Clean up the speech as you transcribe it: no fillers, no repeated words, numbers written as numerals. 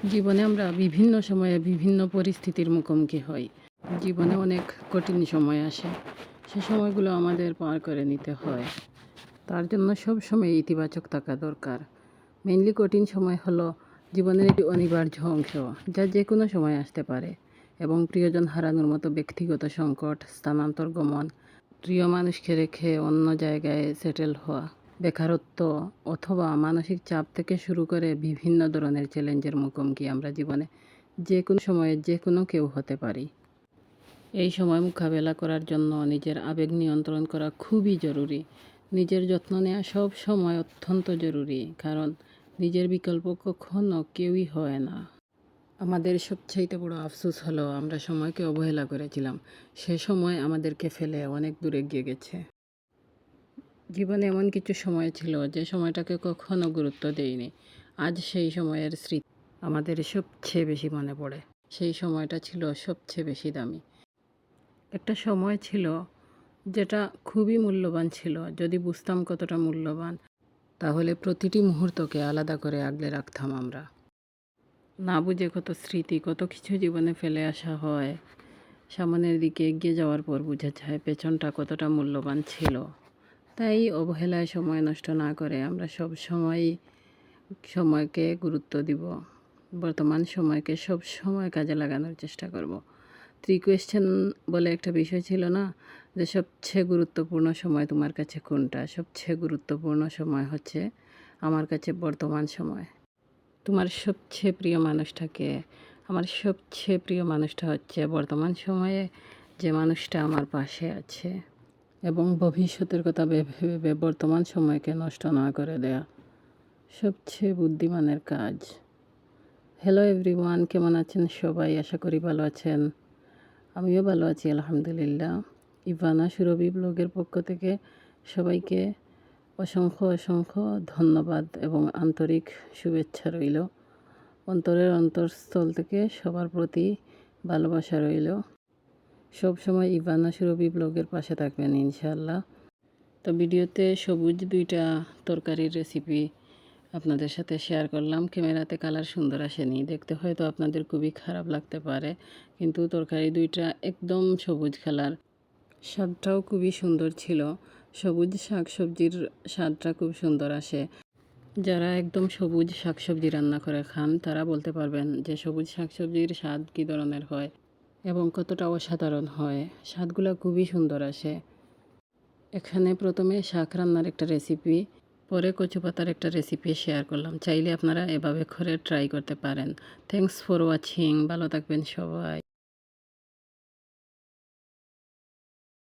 জীবনে আমরা বিভিন্ন সময়ে বিভিন্ন পরিস্থিতির মুখোমুখি হই। জীবনে অনেক কঠিন সময় আসে, সে সময়গুলো আমাদের পার করে নিতে হয়। তার জন্য সব সময় ইতিবাচক থাকা দরকার। মেইনলি কঠিন সময় হলো জীবনের একটি অনিবার্য অংশ, যা যে কোনো সময় আসতে পারে, এবং প্রিয়জন হারানোর মতো ব্যক্তিগত সংকট, স্থানান্তর গমন, প্রিয় মানুষকে রেখে অন্য জায়গায় সেটেল হওয়া, বেকারত্ব অথবা মানসিক চাপ থেকে শুরু করে বিভিন্ন ধরনের চ্যালেঞ্জের মুখোমুখি আমরা জীবনে যে কোনো সময়ে যে কোনো কেউ হতে পারি। এই সময় মোকাবেলা করার জন্য নিজের আবেগ নিয়ন্ত্রণ করা খুবই জরুরি। নিজের যত্ন নেওয়া সব সময় অত্যন্ত জরুরি, কারণ নিজের বিকল্প কখনো কেউই হয় না। আমাদের সবচাইতে বড় আফসোস হলো আমরা সময়কে অবহেলা করেছিলাম। সে সময় আমাদেরকে ফেলে অনেক দূরে এগিয়ে গেছে। জীবনে এমন কিছু সময় ছিল যে সময়টাকে কখনো গুরুত্ব দেইনি। আজ সেই সময়ের স্মৃতি আমাদের সবচেয়ে বেশি মনে পড়ে। সেই সময়টা ছিল সবচেয়ে বেশি দামি। একটা সময় ছিল যেটা খুবই মূল্যবান ছিল। যদি বুঝতাম কতটা মূল্যবান, তাহলে প্রতিটি মুহূর্তকে আলাদা করে আগলে রাখতাম আমরা। না বুঝে কত স্মৃতি, কত কিছু জীবনে ফেলে আসা হয়। সামনের দিকে এগিয়ে যাওয়ার পর বোঝা যায় পেছনটা কতটা মূল্যবান ছিল। তাই অবহেলায় সময় নষ্ট না করে আমরা সব সময়কে গুরুত্ব দিব। বর্তমান সময়কে সব সময় কাজে লাগানোর চেষ্টা করব। 3 কোয়েশ্চেন বলে একটা বিষয় ছিল না, যে সবচেয়ে গুরুত্বপূর্ণ সময় তোমার কাছে কোনটা? সবচেয়ে গুরুত্বপূর্ণ সময় হচ্ছে আমার কাছে বর্তমান সময়। তোমার সবচেয়ে প্রিয় মানুষটাকে, আমার সবচেয়ে প্রিয় মানুষটা হচ্ছে বর্তমান সময়ে যে মানুষটা আমার পাশে আছে, এবং ভবিষ্যতের কথা ভেবে ভেবে বর্তমান সময়কে নষ্ট না করে দেয়া সবচেয়ে বুদ্ধিমানের কাজ। হ্যালো এভরিওয়ান, কেমন আছেন সবাই? আশা করি ভালো আছেন। আমিও ভালো আছি আলহামদুলিল্লাহ। ইভানা সুরভি ব্লগের পক্ষ থেকে সবাইকে অসংখ্য অসংখ্য ধন্যবাদ এবং আন্তরিক শুভেচ্ছা রইল। অন্তরের অন্তঃস্থল থেকে সবার প্রতি ভালোবাসা রইল। সব সময় ইভানা সুরভি ব্লগের পাশে থাকবেন ইনশাআল্লাহ। তো ভিডিওতে সবুজ 2টা তরকারির রেসিপি আপনাদের সাথে শেয়ার করলাম। ক্যামেরাতে কালার সুন্দর আসেনি, দেখতে হয়তো আপনাদের খুবই খারাপ লাগতে পারে, কিন্তু তরকারি 2টা একদম সবুজ কালার। স্বাদটাও খুবই সুন্দর ছিল। সবুজ শাকসবজির স্বাদটা খুব সুন্দর আসে। যারা একদম সবুজ শাকসবজি রান্না করে খান, তারা বলতে পারবেন যে সবুজ শাকসবজির স্বাদ কী ধরনের হয় এবং কতটা অসাধারণ হয়। স্বাদগুলো খুবই সুন্দর আসে। এখানে প্রথমে শাক রান্নার একটা রেসিপি, পরে কচু পাতার একটা রেসিপি শেয়ার করলাম। চাইলে আপনারা এভাবে করে ট্রাই করতে পারেন। Thanks for watching. ভালো থাকবেন সবাই।